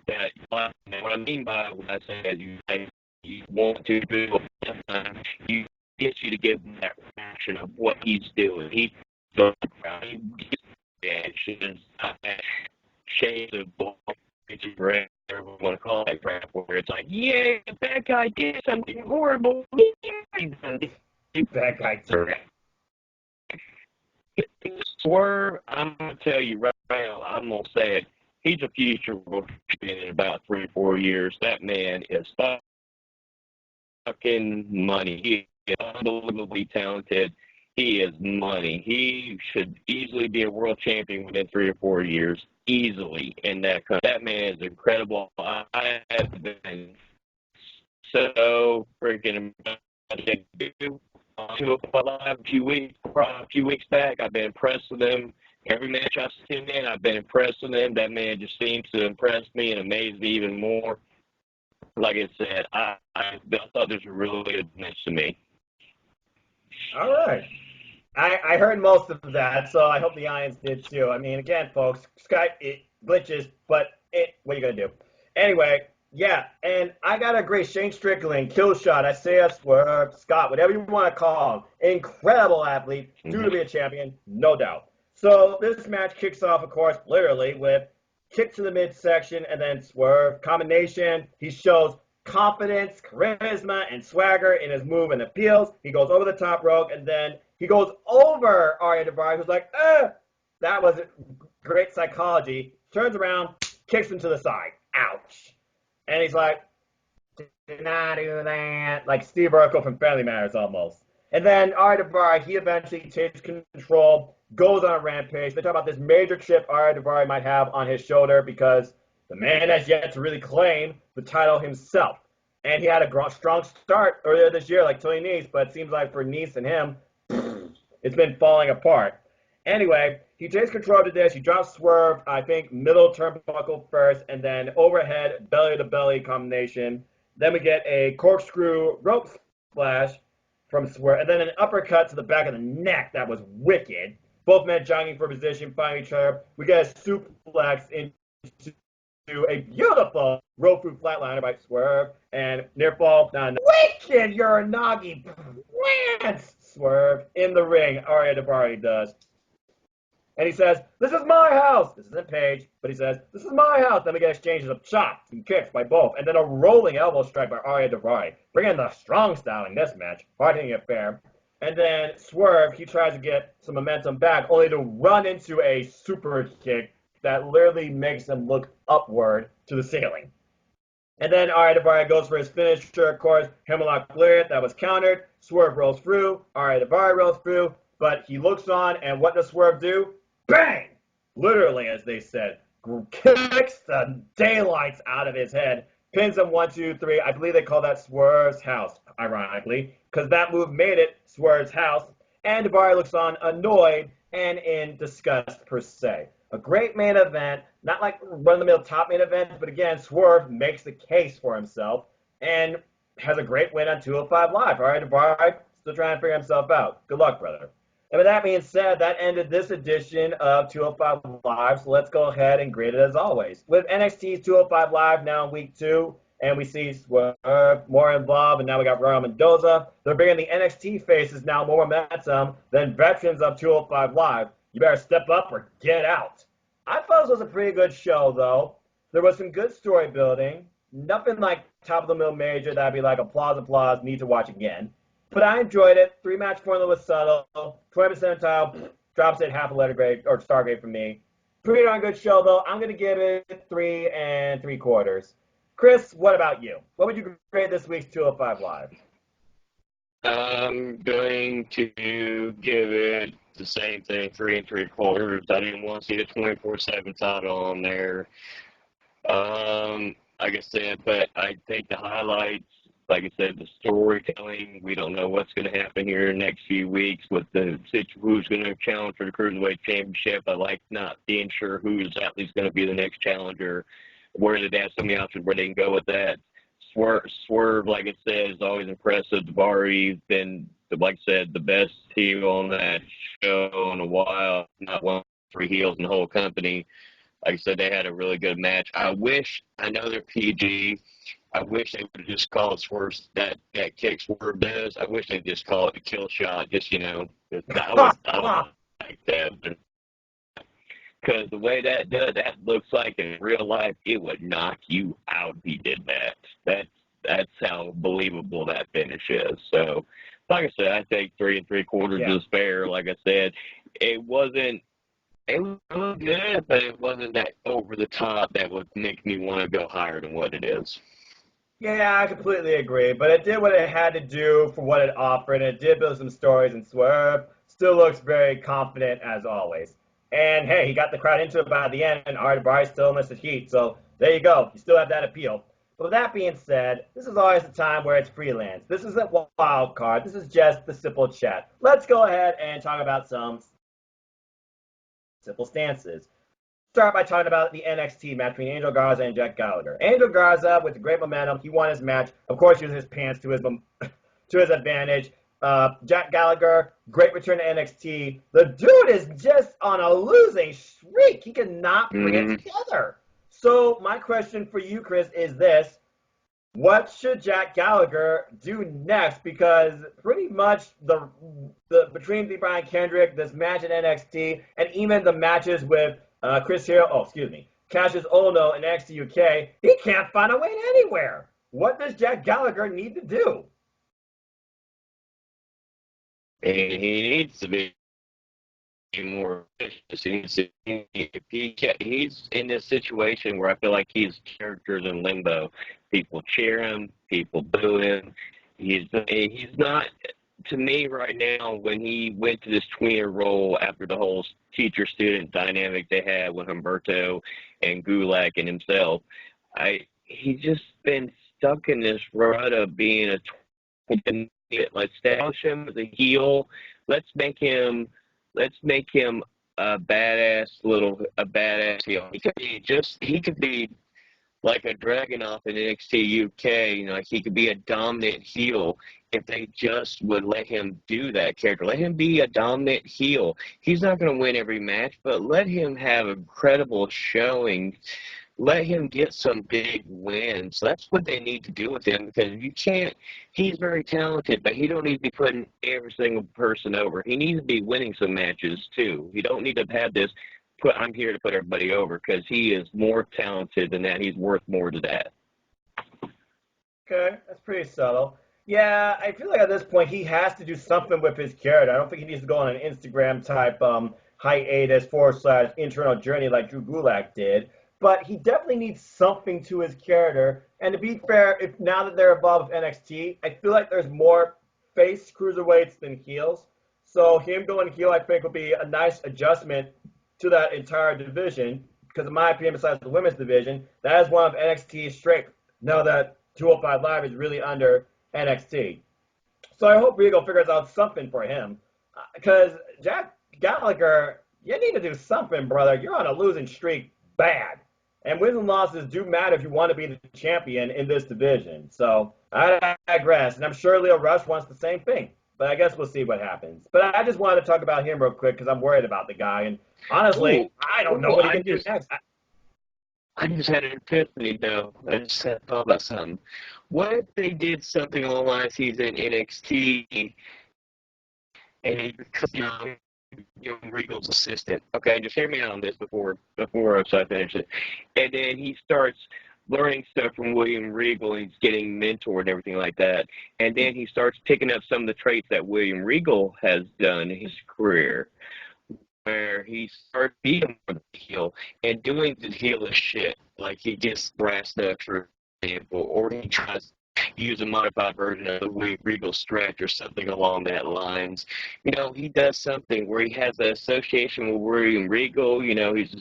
that what I mean by what I say is you want to do you gets you to give him that reaction of what he's doing. He goes around, he gets reactions, shades of ball, it's great. Everyone want to call that crap where it's like, yeah, that guy did something horrible. That guy did. Swerve, I'm gonna tell you right now, I'm gonna say it. He's a future world champion in about 3 or 4 years. That man is fucking money. He is unbelievably talented. He is money. He should easily be a world champion within 3 or 4 years. Easily in that country. That man is incredible. I have been so freaking a few weeks back. I've been impressed with him. Every match I've seen in, I've been impressed with him. That man just seems to impress me and amaze me even more. Like I said, I thought this was a really good match to me. All right. I heard most of that, so I hope the Ions did too. I mean, again, folks, Skype, it glitches, but what are you going to do? Anyway, yeah, and I got to agree, Shane Strickland, Killshot, Isaiah Swerve, Scott, whatever you want to call him, incredible athlete, due to be a champion, no doubt. So this match kicks off, of course, literally with kick to the midsection and then Swerve combination. He shows confidence, charisma, and swagger in his move and appeals. He goes over the top rope, and then He goes over Arya Daivari, who's like, that was great psychology. Turns around, kicks him to the side. Ouch. And he's like, did not do that. Like Steve Urkel from Family Matters almost. And then Arya Daivari, he eventually takes control, goes on a rampage. They talk about this major chip Arya Daivari might have on his shoulder because the man has yet to really claim the title himself. And he had a strong start earlier this year, like Tony Nese, but it seems like for Nese and him, it's been falling apart. Anyway, he takes control of this. He drops Swerve, I think, middle turnbuckle first, and then overhead, belly-to-belly combination. Then we get a corkscrew rope splash from Swerve, and then an uppercut to the back of the neck that was wicked. Both men jogging for position, finding each other. We get a suplex into a beautiful rope through flatliner by Swerve, and near fall. Wicked Uranagi plants Swerve in the ring. Arya Daivari does. And he says, this is my house. This isn't Paige, but he says, this is my house. Then we get exchanges of chops and kicks by both. And then a rolling elbow strike by Arya Daivari. Bringing the strong style in this match. Hard hitting affair. And then Swerve, he tries to get some momentum back, only to run into a super kick that literally makes him look upward to the ceiling. And then Arya Daivari goes for his finisher, of course, Hammerlock Lariat, that was countered. Swerve rolls through. Arya Daivari rolls through. But he looks on, and what does Swerve do? Bang! Literally, as they said, kicks the daylights out of his head, pins him 1, 2, 3. I believe they call that Swerve's house, ironically, because that move made it Swerve's house. And Daivari looks on, annoyed and in disgust, per se. A great main event, not like run-of-the-mill top main event, but again, Swerve makes the case for himself and has a great win on 205 Live. All right, Daivari still trying to figure himself out. Good luck, brother. And with that being said, that ended this edition of 205 Live, so let's go ahead and grade it as always. With NXT's 205 Live now in week 2, and we see Swerve more involved, and now we got Royal Mendoza. They're bringing the NXT faces now more momentum than veterans of 205 Live. You better step up or get out. I thought this was a pretty good show, though. There was some good story building. Nothing like top-of-the-mill major that I'd be like, applause, need to watch again. But I enjoyed it. 3-match formula was subtle. 20% title drops it half a letter grade or star grade from me. Pretty darn good show, though. I'm going to give it 3 3/4. Chris, what about you? What would you grade this week's 205 Live? I'm going to give it the same thing, 3 3/4. I didn't want to see the 24/7 title on there. Like I said, but I think the highlights, like I said, the storytelling, we don't know what's going to happen here in the next few weeks with the who's going to challenge for the Cruiserweight Championship. I like not being sure who exactly is going to be the next challenger, where they have so many options where they can go with that. Swerve, like I said, is always impressive. Daivari's been, like I said, the best heel on that show in a while, not one of the 3 heels in the whole company. Like I said, they had a really good match. I know they're PG. I wish they would have just called Swerve that kick Swerve does. I wish they'd just call it a kill shot. Just, I would like that. Because the way that looks like in real life, it would knock you out if he did that. That's how believable that finish is. So, like I said, I think 3 3/4 is fair. Like I said, it was good, but it wasn't that over the top that would make me want to go higher than what it is. Yeah, I completely agree. But it did what it had to do for what it offered. And it did build some stories, and Swerve still looks very confident as always. And hey, he got the crowd into it by the end, and Arya Daivari still missed his heat. So there you go. You still have that appeal. But with that being said, this is always the time where it's freelance. This isn't wild card. This is just the simple chat. Let's go ahead and talk about some simple stances. Start by talking about the NXT match between Angel Garza and Jack Gallagher. Angel Garza, with great momentum, he won his match. Of course, using his pants to his advantage. Jack Gallagher, great return to NXT. The dude is just on a losing streak. He cannot bring it together. So my question for you, Chris, is this. What should Jack Gallagher do next? Because pretty much the between the Brian Kendrick, this match in NXT, and even the matches with Cassius Ohno in NXT UK, he can't find a way anywhere. What does Jack Gallagher need to do? and he needs to be more efficient. He's in this situation where I feel like he's characters in limbo. People cheer him, people boo him. He's not, to me right now, when he went to this tweener role after the whole teacher-student dynamic they had with Humberto and Gulak and himself, he's just been stuck in this rut of being a tween. Let's establish him as a heel. Let's make him a badass heel. He could be like a Dragunov in NXT UK. You know, like he could be a dominant heel if they just would let him do that character. Let him be a dominant heel. He's not going to win every match, but let him have a credible showing. Let him get some big wins. That's what they need to do with him, because you can't. He's very talented, but he don't need to be putting every single person over. He needs to be winning some matches too. You don't need to have this. I'm here to put everybody over, because he is more talented than that. He's worth more to that. Okay, that's pretty subtle. Yeah, I feel like at this point he has to do something with his character. I don't think he needs to go on an Instagram type hiatus / internal journey like Drew Gulak did. But he definitely needs something to his character. And to be fair, if now that they're above NXT, I feel like there's more face cruiserweights than heels. So him going heel, I think, will be a nice adjustment to that entire division. Because in my opinion, besides the women's division, that is one of NXT's strengths. Now that 205 Live is really under NXT. So I hope Regal figures out something for him. Because Jack Gallagher, you need to do something, brother. You're on a losing streak bad. And wins and losses do matter if you want to be the champion in this division. So I digress. And I'm sure Leo Rush wants the same thing. But I guess we'll see what happens. But I just wanted to talk about him real quick because I'm worried about the guy. And honestly, I don't know what he can do next. I just had an epiphany, though. I just thought about something. What if they did something on last season in NXT and he becomes Regal's assistant? Okay, just hear me out on this before I finish it. And then he starts learning stuff from William Regal, and he's getting mentored and everything like that. And then he starts picking up some of the traits that William Regal has done in his career, where he starts being the heel and doing the heelish shit. Like he gets brass knucks, for example, or he tries to use a modified version of the William Regal stretch or something along that lines. You know, he does something where he has an association with William Regal. You know, he's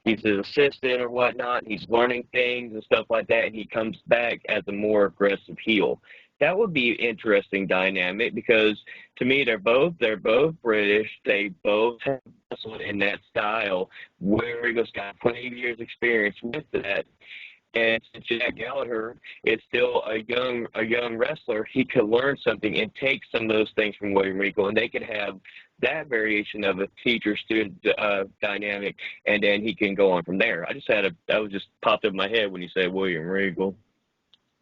his assistant or whatnot. He's learning things and stuff like that, and he comes back as a more aggressive heel. That would be an interesting dynamic, because to me they're both British. They both have wrestled in that style. William Regal's got 20 years experience with that. And since Jack Gallagher is still a young wrestler, he could learn something and take some of those things from William Regal, and they could have that variation of a teacher-student dynamic, and then he can go on from there. That was just popped up in my head when you said William Regal.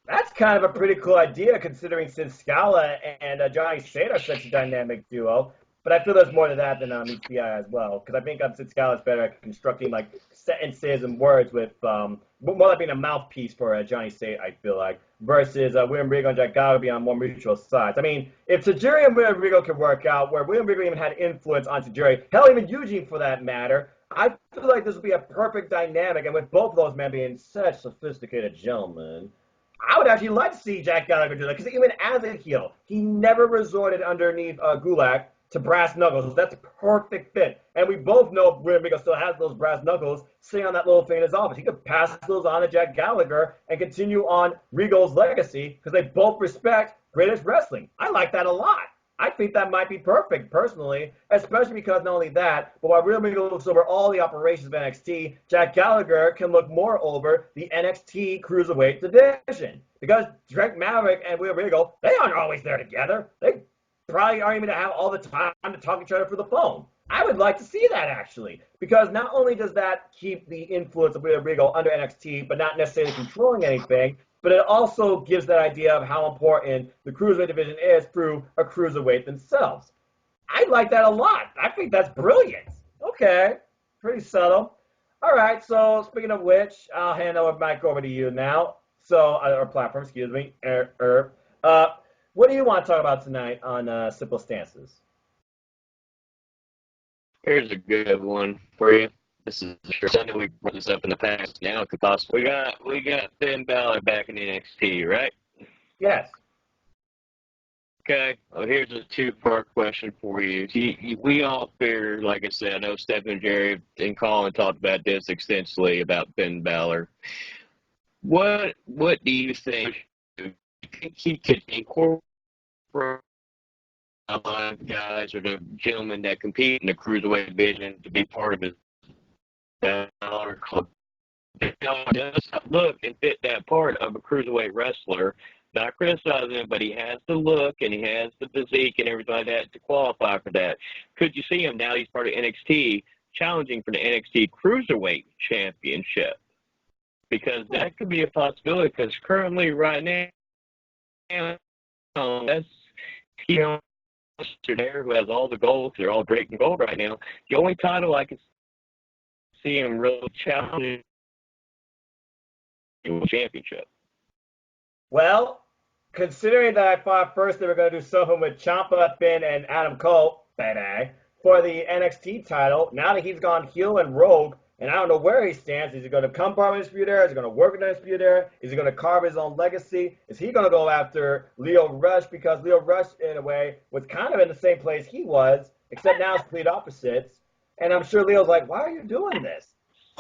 That's kind of a pretty cool idea, considering Sid Scala and Johnny State are such a dynamic duo. But I feel there's more to that than meets the eye as well, because I think Sid Scala is better at constructing like sentences and words with more like being a mouthpiece for Johnny State, I feel like, versus William Regal and Jack Gallagher being on more mutual sides. I mean, if Tajiri and William Regal could work out, where William Regal even had influence on Tajiri, hell, even Eugene for that matter, I feel like this would be a perfect dynamic, and with both of those men being such sophisticated gentlemen, I would actually like to see Jack Gallagher do that, because even as a heel, he never resorted underneath Gulak to brass knuckles. That's a perfect fit. And we both know William Regal still has those brass knuckles sitting on that little thing in his office. He could pass those on to Jack Gallagher and continue on Regal's legacy, because they both respect British wrestling. I like that a lot. I think that might be perfect, personally, especially because not only that, but while William Regal looks over all the operations of NXT, Jack Gallagher can look more over the NXT Cruiserweight division. Because Drake Maverick and William Regal, they aren't always there together. They probably aren't even to have all the time to talk to each other through the phone. I would like to see that, actually, because not only does that keep the influence of William Regal under NXT, but not necessarily controlling anything, but it also gives that idea of how important the Cruiserweight division is through a Cruiserweight themselves. I like that a lot. I think that's brilliant. Okay, pretty subtle. All right, so speaking of which, I'll hand over mic over to you now. So, or platform, excuse me. What do you want to talk about tonight on Simple Stances? Here's a good one for you. This is sure I know we brought this up in the past. Now it could possibly we got Finn Balor back in NXT, right? Yes. Okay. Well, here's a two-part question for you. We all fear, like I said, I know Stephen and Jerry and Colin talked about this extensively about Finn Balor. What do you think? Do you think he could incorporate a lot of guys or the gentlemen that compete in the cruiserweight division to be part of his Balor club? Does look and fit that part of a cruiserweight wrestler. Not criticizing him, but he has the look and he has the physique and everything like that to qualify for that. Could you see him now? He's part of NXT, challenging for the NXT Cruiserweight Championship, because that could be a possibility. Because currently, right now, that's there who has all the gold. They're all great in gold right now. The only title I can see him really challenging championship. Well, considering that I thought first they were going to do something with Ciampa, Finn, and Adam Cole, for the NXT title, now that he's gone heel and rogue, and I don't know where he stands, is he going to come part of the Dispute Era? Is he going to work in the Dispute Era? Is he going to carve his own legacy? Is he going to go after Lio Rush? Because Lio Rush, in a way, was kind of in the same place he was, except now it's complete opposites. And I'm sure Leo's like, why are you doing this?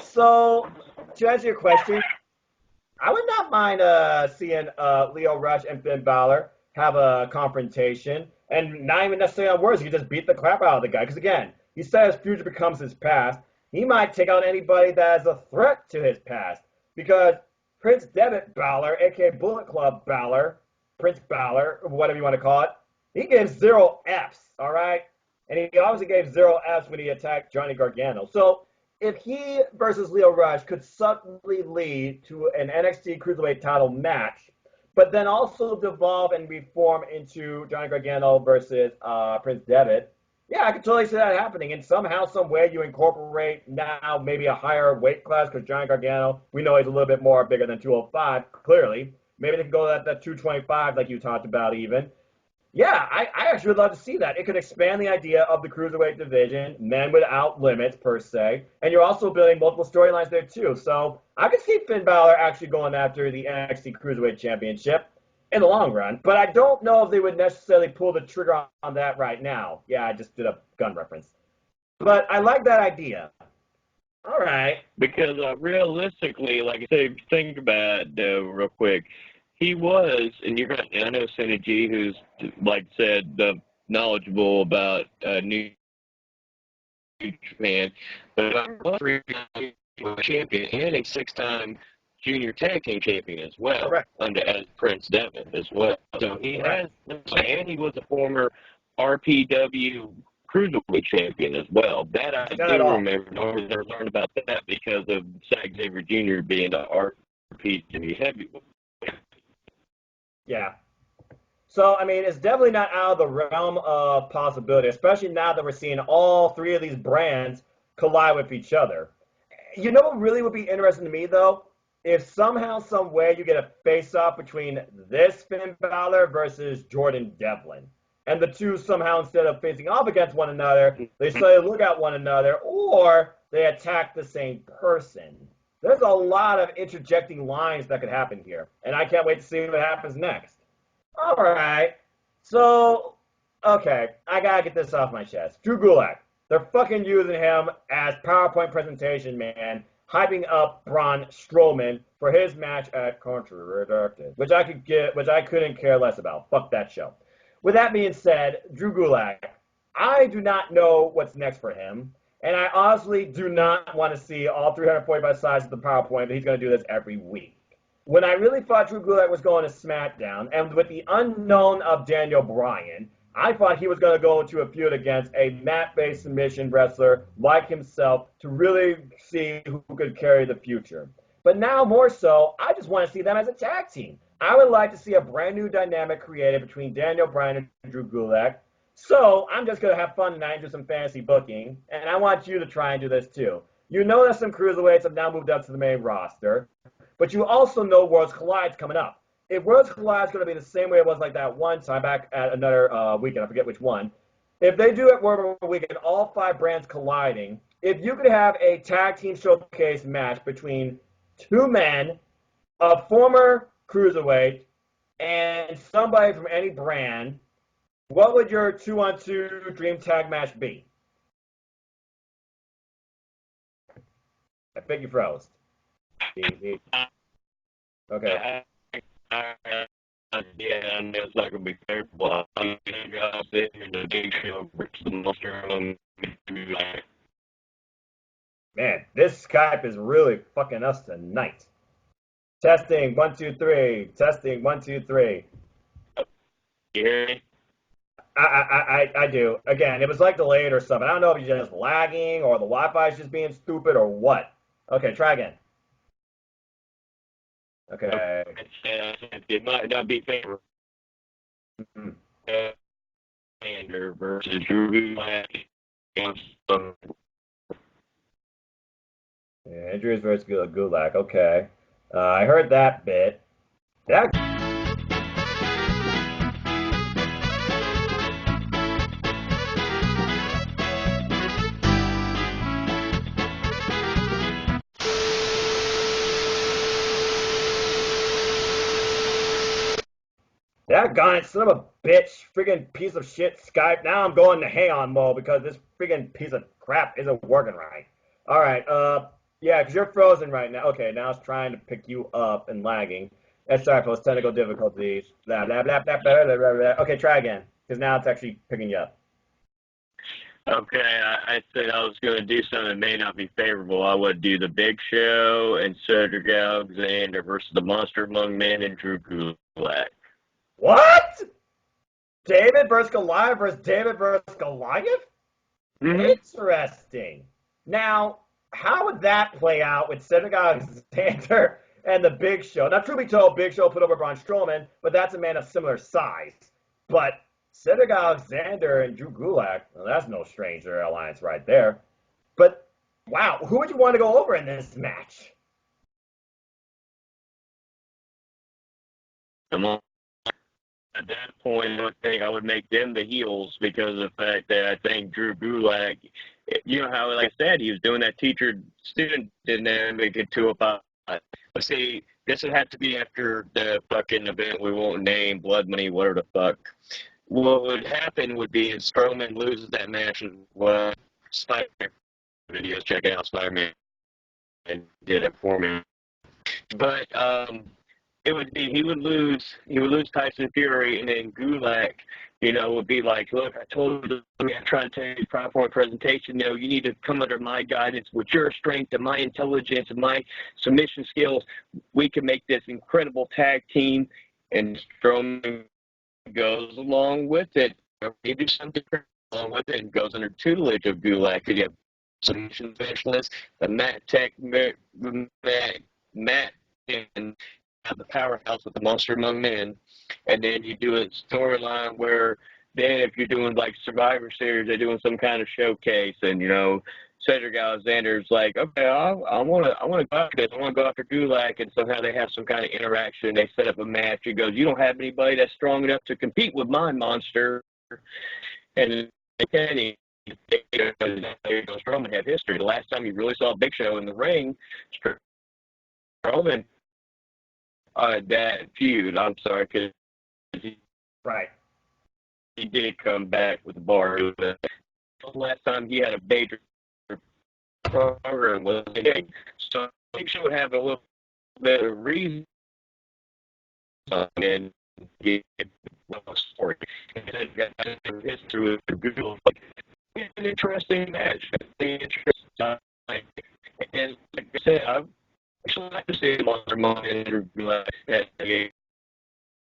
So, to answer your question, I would not mind seeing Lio Rush and Finn Balor have a confrontation, and not even necessarily on words. He just beat the crap out of the guy. Because again, he said his future becomes his past. He might take out anybody that is a threat to his past. Because Prince Devitt Balor, aka Bullet Club Balor, Prince Balor, whatever you want to call it, he gave 0 Fs, all right? And he obviously gave 0 Fs when he attacked Johnny Gargano. So if he versus Lio Rush could suddenly lead to an NXT Cruiserweight title match, but then also devolve and reform into Johnny Gargano versus Prince Devitt, yeah, I could totally see that happening. And somehow, some way, you incorporate now maybe a higher weight class, because Johnny Gargano, we know he's a little bit more bigger than 205, clearly. Maybe they can go at that 225 like you talked about even. Yeah, I actually would love to see that. It could expand the idea of the cruiserweight division, men without limits per se, and you're also building multiple storylines there too. So I could see Finn Balor actually going after the NXT Cruiserweight Championship in the long run, but I don't know if they would necessarily pull the trigger on that right now. Yeah, I just did a gun reference, but I like that idea. All right, because realistically, like I said, think about it real quick. He was, and you're right. I know Senna G, who's like said, knowledgeable about New Japan, but was a champion and a 6-time junior tag team champion as well, correct. as Prince Devitt as well. So he has, and he was a former RPW cruiserweight champion as well. That I do remember. I never learned about that because of Zack Xavier Jr. being the RPW heavyweight. Yeah. So, I mean, it's definitely not out of the realm of possibility, especially now that we're seeing all three of these brands collide with each other. You know what really would be interesting to me, though? If somehow, some way, you get a face-off between this Finn Balor versus Jordan Devlin. And the two somehow, instead of facing off against one another, they suddenly look at one another, or they attack the same person. There's a lot of interjecting lines that could happen here, and I can't wait to see what happens next. All right, so, okay, I gotta get this off my chest. Drew Gulak, they're fucking using him as PowerPoint presentation man, hyping up Braun Strowman for his match at Country Redacted, which I couldn't care less about. Fuck that show. With that being said, Drew Gulak, I do not know what's next for him. And I honestly do not want to see all 345 sides of the PowerPoint, but he's going to do this every week. When I really thought Drew Gulak was going to SmackDown, and with the unknown of Daniel Bryan, I thought he was going to go into a feud against a mat-based submission wrestler like himself to really see who could carry the future. But now more so, I just want to see them as a tag team. I would like to see a brand new dynamic created between Daniel Bryan and Drew Gulak. So I'm just going to have fun tonight and do some fantasy booking, and I want you to try and do this too. You know that some cruiserweights have now moved up to the main roster, but you also know Worlds Collide's coming up. If Worlds Collide is going to be the same way it was like that one time back at another weekend, I forget which one, if they do it where we get all 5 brands colliding, if you could have a tag team showcase match between 2 men, a former cruiserweight, and somebody from any brand, what would your 2-on-2 dream tag match be? I think you froze. Okay. Yeah, I know it's not gonna be favorable. I'm gonna go sit in the big show, which the monster like. Man, this Skype is really fucking us tonight. Testing 1 2 3. Testing 1 2 3. You hear me? I do. Again, it was like delayed or something. I don't know if you're just lagging or the Wi-Fi is just being stupid or what. Okay, try again. Okay. It might not be favorable. Mm-hmm. Versus Drew Yeah, injuries versus Gulak. Okay. I heard that bit. That That gone son of a bitch, friggin' piece of shit Skype. Now I'm going to hang on mode because this friggin' piece of crap isn't working right. All right, yeah, because you're frozen right now. Okay, now it's trying to pick you up and lagging. Sorry for those technical difficulties. Blah, blah, blah, blah, blah, blah, blah, blah. Okay, try again, because now it's actually picking you up. Okay, I said I was going to do something that may not be favorable. I would do the Big Show and Cedric Alexander versus the Monster Among Men and Drew Gulak. What? David versus Goliath versus David versus Goliath? Mm-hmm. Interesting. Now, how would that play out with Cedric Alexander and the Big Show? Now, truth be told, Big Show put over Braun Strowman, but that's a man of similar size. But Cedric Alexander and Drew Gulak, well, that's no stranger alliance right there. But, wow, who would you want to go over in this match? Come on. At that point, I think I would make them the heels because of the fact that I think Drew Gulak, you know how, like I said, he was doing that teacher-student dynamic at 205. But see, this would have to be after the fucking event we won't name, Blood Money, whatever the fuck. What would happen would be if Strowman loses that match, and well, Spider videos, check out Spider-Man and did it for me. But it would be he would lose Tyson Fury, and then Gulak, would be like, look, I told you, I'm trying to tell you PowerPoint presentation, you need to come under my guidance with your strength and my intelligence and my submission skills. We can make this incredible tag team, and Strowman goes along with it. He do something along with it and goes under tutelage of Gulak. You have submission specialist, the Matt Tech, Matt, and the powerhouse with the Monster Among Men, and then you do a storyline where then if you're doing like Survivor Series, they're doing some kind of showcase, and Cedric Alexander's like, okay, I want to go after this. I want to go after Gulak, and somehow they have some kind of interaction. They set up a match. He goes, you don't have anybody that's strong enough to compete with my monster, and Kenny. Strowman had history. The last time you really saw Big Show in the ring, Strowman that feud. I'm sorry, because Right. He did come back with the bar. The last time he had a major program was big, so I think she would have a little bit of reason and get a story. And history with Google, like, it's an interesting match. Interesting. And like I said, I actually like to see Monster Money like that. They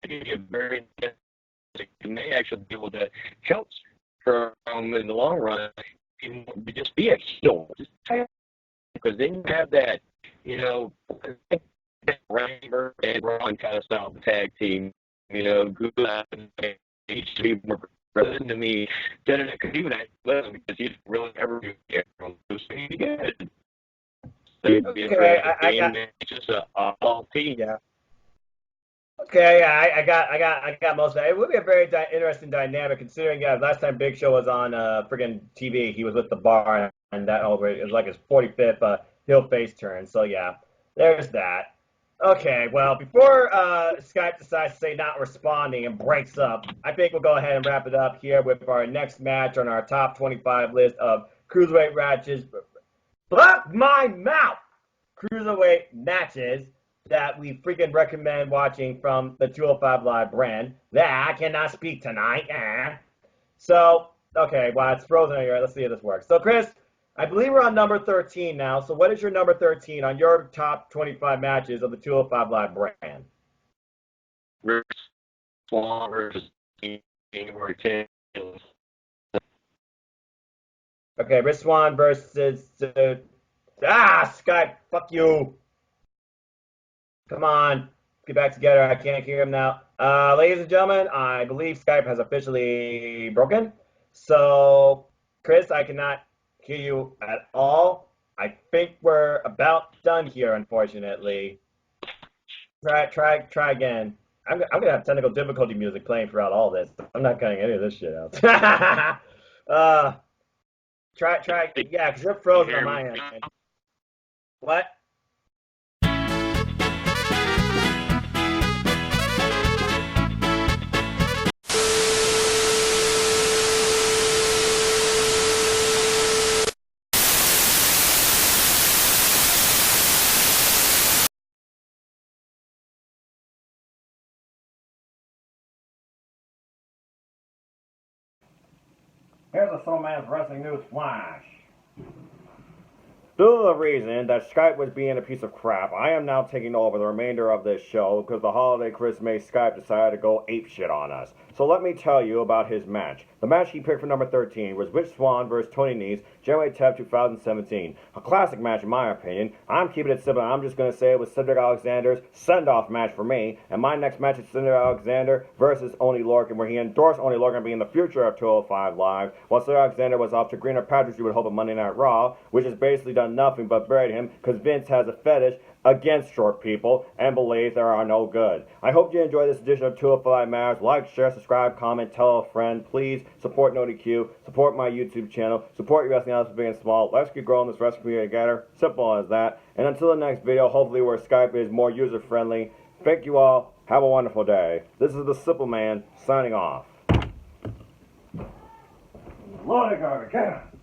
get very. They may actually be able to help from in the long run. Just be a heel, because then you have that, Ranger and Ron kind of style tag team. Gulak used to be more present to me than it could do that because he didn't really ever do it. So he good. Okay, I got. It's just a all team. Yeah. Okay, yeah, I got most of that. It would be a very interesting dynamic considering, yeah, last time Big Show was on friggin' TV, he was with the bar, and that over it was like his 45th heel face turn. So yeah, there's that. Okay, well, before Skype decides to say not responding and breaks up, I think we'll go ahead and wrap it up here with our next match on our top 25 list of cruiserweight matches. Block my mouth! Cruiserweight matches that we freaking recommend watching from the 205 Live brand. That I cannot speak tonight. So, okay, well, it's frozen here. Let's see if this works. So, Chris, I believe we're on number 13 now. So, what is your number 13 on your top 25 matches of the 205 Live brand? Rick Swan versus January 10th. Okay, Rich Swan versus. Skype, fuck you. Come on, get back together. I can't hear him now. Ladies and gentlemen, I believe Skype has officially broken. So, Chris, I cannot hear you at all. I think we're about done here, unfortunately. Try again. I'm gonna have technical difficulty music playing throughout all this. I'm not cutting any of this shit out. Try. Yeah, because you're frozen on my end. Man. What? Here's a Soul Man's Wrestling News Flash. Due to the reason that Skype was being a piece of crap, I am now taking over the remainder of this show because the holiday Chris made Skype decided to go apeshit on us. So let me tell you about his match. The match he picked for number 13 was Rich Swann versus Tony Nese, January 10th, 2017. A classic match in my opinion. I'm keeping it simple. I'm just going to say it was Cedric Alexander's send-off match for me. And my next match is Cedric Alexander versus Oney Lorcan, where he endorsed Oney Lorcan being the future of 205 Live, while Cedric Alexander was off to greener pastures you would hope of Monday Night Raw, which has basically done nothing but buried him because Vince has a fetish against short people and believes there are no good. I hope you enjoy this edition of 205 Matters. Like, share, subscribe, comment, tell a friend. Please support NoDQ, support my YouTube channel, support your wrestling analysts big and small. Let's keep growing this wrestling community together. Simple as that. And until the next video, hopefully where Skype is more user-friendly. Thank you all. Have a wonderful day. This is the Simple Man signing off. Lord, I gotta get him.